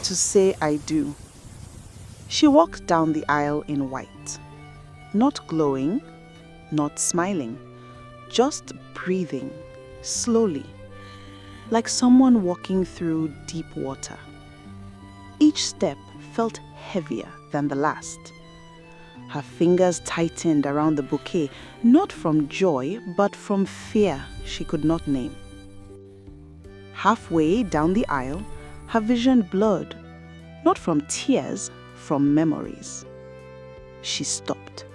to say I do. She walked down the aisle in white, not glowing, not smiling, just breathing, slowly, like someone walking through deep water. Each step felt heavier than the last. Her fingers tightened around the bouquet, not from joy, but from fear she could not name. Halfway down the aisle, her vision blurred, not from tears, from memories. She stopped.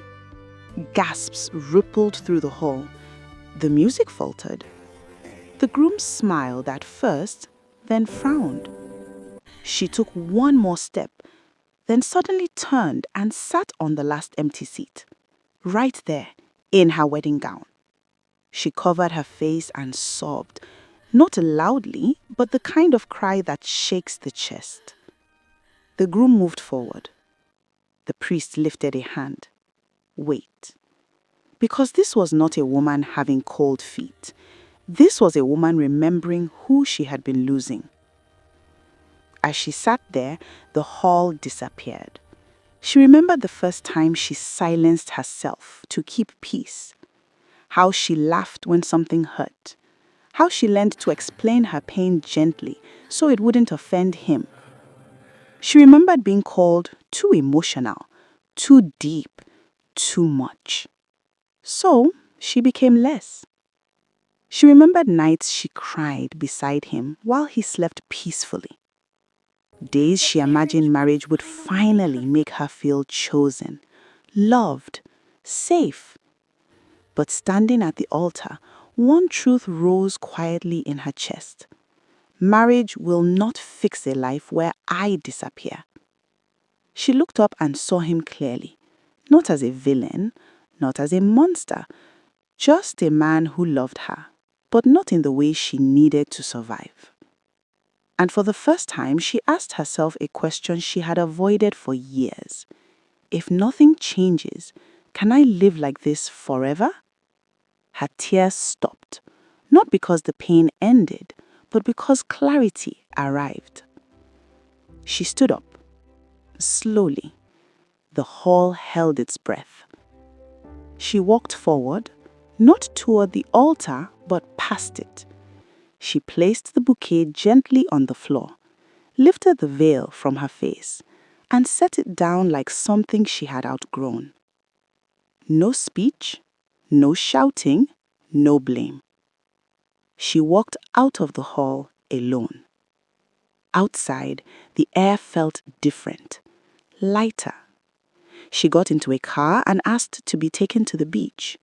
Gasps rippled through the hall. The music faltered. The groom smiled at first, then frowned. She took one more step, then suddenly turned and sat on the last empty seat, right there, in her wedding gown. She covered her face and sobbed, not loudly, but the kind of cry that shakes the chest. The groom moved forward. The priest lifted a hand. Wait. Because this was not a woman having cold feet. This was a woman remembering who she had been losing. As she sat there, the hall disappeared. She remembered the first time she silenced herself to keep peace. How she laughed when something hurt. How she learned to explain her pain gently so it wouldn't offend him. She remembered being called too emotional, too deep, too much. So she became less. She remembered nights she cried beside him while he slept peacefully. Days she imagined marriage would finally make her feel chosen, loved, safe. But standing at the altar, one truth rose quietly in her chest. Marriage will not fix a life where I disappear. She looked up and saw him clearly, not as a villain, not as a monster, just a man who loved her, but not in the way she needed to survive. And for the first time, she asked herself a question she had avoided for years. If nothing changes, can I live like this forever? Her tears stopped, not because the pain ended, but because clarity arrived. She stood up, slowly. The hall held its breath. She walked forward, not toward the altar, but past it. She placed the bouquet gently on the floor, lifted the veil from her face, and set it down like something she had outgrown. No speech, no shouting, no blame. She walked out of the hall alone. Outside, the air felt different, lighter. She got into a car and asked to be taken to the beach.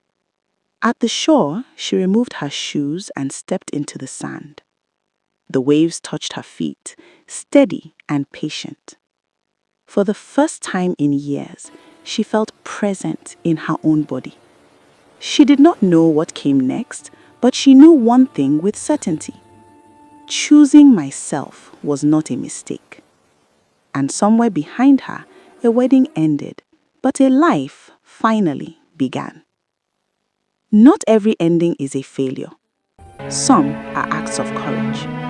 At the shore, she removed her shoes and stepped into the sand. The waves touched her feet, steady and patient. For the first time in years, she felt present in her own body. She did not know what came next, but she knew one thing with certainty. Choosing myself was not a mistake. And somewhere behind her, a wedding ended, but a life finally began. Not every ending is a failure. Some are acts of courage.